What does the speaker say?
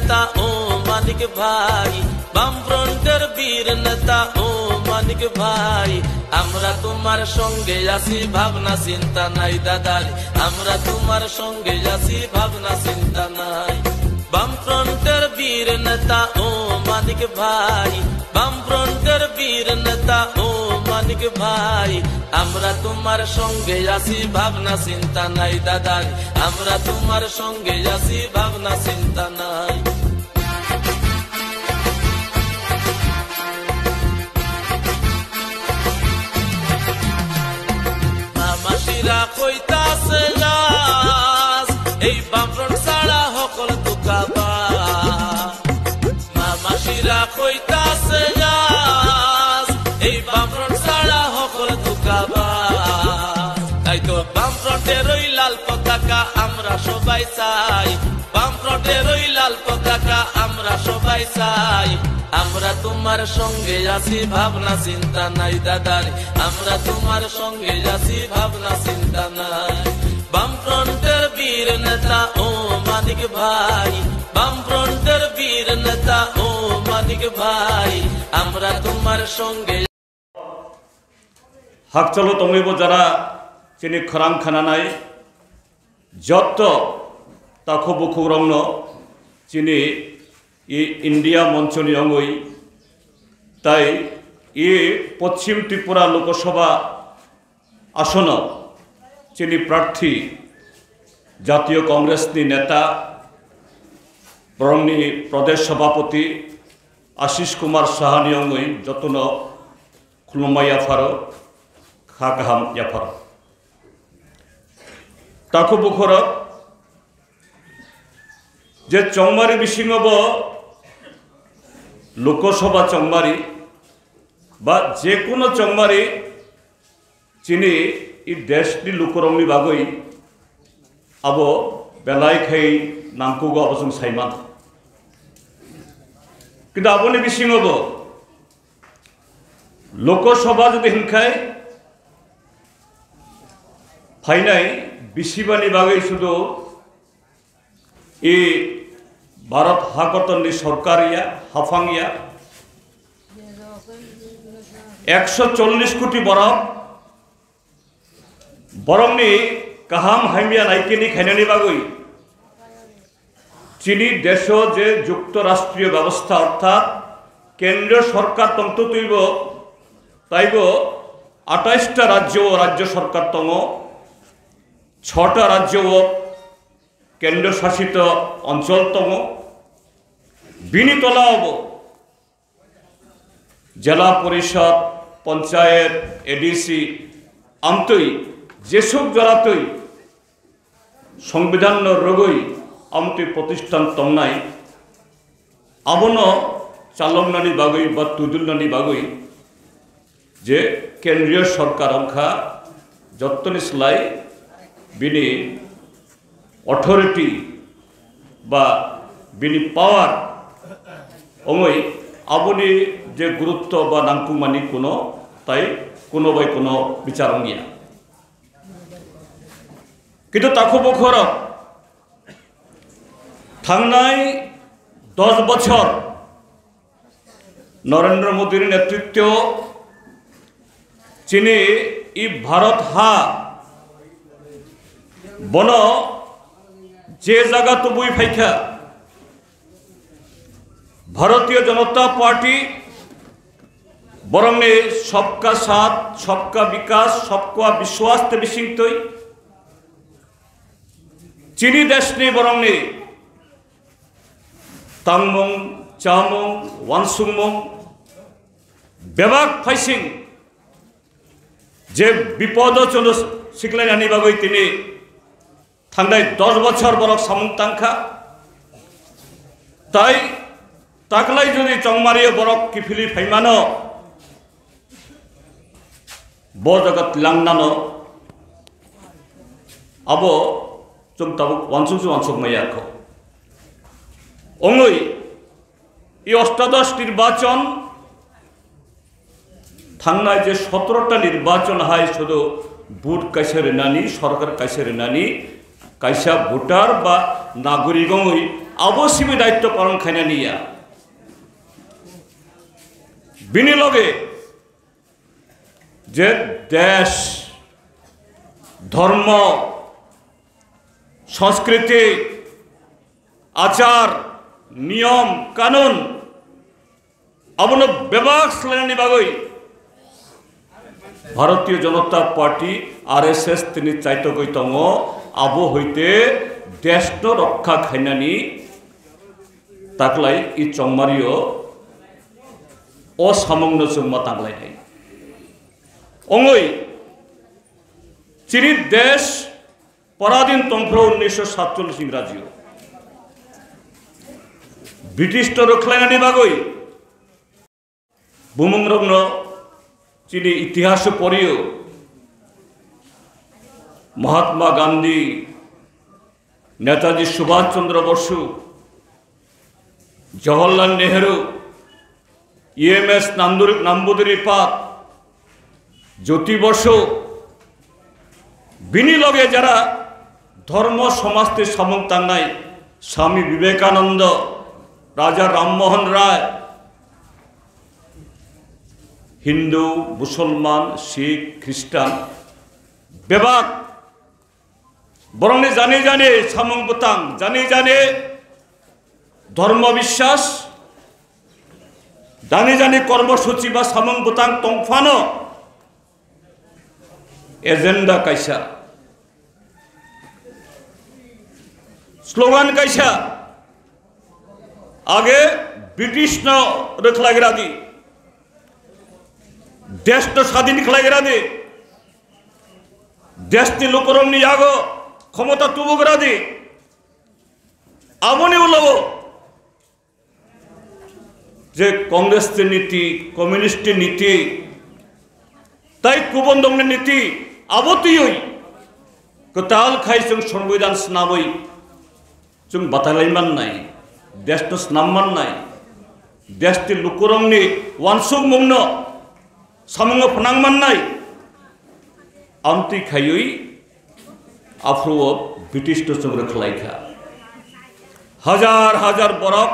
নেতা ও মানিক ভাই, বামফ্রন্টের বীর নেতা ও মানিক ভাই, আমরা তোমার সঙ্গে আছি, ভাবনা চিন্তা নাই দাদারি, আমরা তোমার সঙ্গে আছি, ভাবনা চিন্তা নাই। বামফ্রন্টের বীর নেতা ও মানিক ভাই, বামফ্রন্টের বীর নেতা ও মানিক ভাই, আমরা তোমার সঙ্গে আছি, ভাবনা চিন্তা নাই দাদারি, আমরা তোমার সঙ্গে আছি, ভাবনা চিন্তা নাই। মামাসিরা কইতাছে লাস, এই বামফ্রন্ট ছাড়া সকল দুকাবা, মামাসিরা কইতাছে লাস, এই বামফ্রন্ট ছাড়া সকল দুকাবা, তাই তো বামফ্রন্টের ওই লাল পতাকা আমরা সবাই চাই, বামফ্রন্টের ওই লাল পতাকা আমরা সবাই চাই, আমরা তোমার সঙ্গে আছি, ভাবনা চিন্তা নাই দাদারি, আমরা তোমার সঙ্গে আছি, ভাবনা চিন্তা নাই। বামফ্রন্টের বীর নেতা ও মানিক ভাই, বামফ্রন্টের বীর নেতা ও মানিক ভাই, আমরা তোমার সঙ্গে। হাক চলো তমিব যারা চিনি খরাং খানা নাই যত তাখো বুখু রংন চিনি ই ইন্ডিয়া মঞ্চনি অঙ্গই, তাই ই পশ্চিম ত্রিপুরা লোকসভা আসন চিনি প্রার্থী জাতীয় কংগ্রেসনি নেতা বরংনি প্রদেশ সভাপতি আশিস কুমার সাহানি অঙ্গই যতন খুলুমাই আফারো খা গাহাম ইয়াফারো তাকো বুখর যে চংমারি বিশিংব লোকসভা চংমারি বা যে কোনো চংমারি চিনি ই দেশনি লুকরংনি বাগৈ আবো বেলাই খাই নামকুগো আবসং সাইমান, কিন্তু আপনি বিশিংব লোকসভা যদি হিংখায় ফাইনাই বিশিবানি বাগৈ শুধু ই ভারত হাকতনি সরকার ইয়া হাফাং ইয়া 140 কোটি বরফ বরংনি কাহাম হাইমিয়া নাইকেনি খাইনানি বাগৈ চিনি দেশ যে যুক্তরাষ্ট্রীয় ব্যবস্থা অর্থাৎ কেন্দ্রীয় সরকার তন্ত্র তৈব তাইব 28টা রাজ্য ও রাজ্য সরকার তম 6টা রাজ্য ও কেন্দ্রশাসিত অঞ্চলতম বিনিতলা হব জেলা পরিষদ পঞ্চায়েত এডিসি আমতই যেসব জেলাতই সংবিধান রোগই আমতই প্রতিষ্ঠান তমনাই আবন চালংনানি বাগৈ বা তুদুলনানি বাগৈ যে কেন্দ্রীয় সরকার অংখা যত্তনি সেলাই বিনি অথরিটি বা বিনি পাওয়ার অমই আবনি যে গুরুত্ব বা নাংকুমানি কোনো তাই কোনো বাই কোনো বিচার গিয়া, কিন্তু তাকো বখর থাংনাই 10 বছর নরেন্দ্র মোদীর নেতৃত্ব চিনি ই ভারত হা বন যে জায়গা তো বই ফাইখা ভারতীয় জনতা পার্টি বরংনে सबका साथ सबका विकास सबका विश्वास ते बिसिंगतई चीनी देश ने बरंने तांगमं चामं वानसुंगमं बेबाक फाइसिं जे विपद चलो सिकलाई आनी बागै तिनी थांनाय 10 बछर बरक सामुंतांखा ताई ताकलाई जदि चंगमारिया बरक किफिली फाइमानो ब जगत लांनानो आबो जों ताबो वानसुंसु वानसुक मैयाखौ ओंगै इ अष्टादश निर्वाचन थांनाय जे 17टा निर्वाचन हाय शुधु बुट काइसा रेनानि सरकार काइसा रेनानि काइसा भोटार बा नागरिकङै আবশ্যিক দায়িত্ব পালন খাইনা নিয়া বিনি লগে যে দেশ ধর্ম সংস্কৃতি আচার নিয়ম কানুন আবন বেবাক স্লেনি বাগই ভারতীয় জনতা পার্টি RSS তিনি চাইতো কইতং আবো হইতে দেশ রক্ষা খাইনানি তাকলাই ই চংমারিও অসামগ্ন চুম্মা তাকলাই নাই অঙ্গই চিরির দেশ পরাধীন তন্ত্র 1947 ইংরাজিও ব্রিটিশ তো রক্ষাইনানি বাগই বুমংরগ্ন চিনি ইতিহাস পড়িও মহাত্মা গান্ধী নেতাজি সুভাষ চন্দ্র বসু জওহরলাল নেহেরু EMS নাম্বুদুরি পাত জ্যোতি বসু বিনি লগে যারা ধর্ম সমাজতে সমং তাঙ্গাই স্বামী বিবেকানন্দ রাজা রামমোহন রায় হিন্দু মুসলমান শিখ খ্রিস্টান বেবাক বরং জানি জানে সামং বুতাং জানি জানে ধর্ম বিশ্বাস জানি জানি কর্মসূচি বা সামং বুতাং তংফানো এজেন্ডা কাইসা স্লোগান কাইসা আগে ব্রিটিশ ন রখলাগেরা দি দেশ তো স্বাধীন খেলাগেরা দি দেশটি লোকরম নি আগো ক্ষমতা তুবুগরা দি আমনি উলব যে কংগ্রেসের নীতি কমিউনিস্টের নীতি তাই কুবন্দনের নীতি আবতীয়ই কতাল খাই जों সংবিধান স্নাবই जों বাতালাইমান নাই দেশ তো স্নামমান নাই দেশটি লোকরংনি ওয়ানসুক মুংন সামঙ্গ ফনাংমান নাই আমতি খাইই আফ্রো ব্রিটিশ তো जों রখলাইখা হাজার হাজার বরফ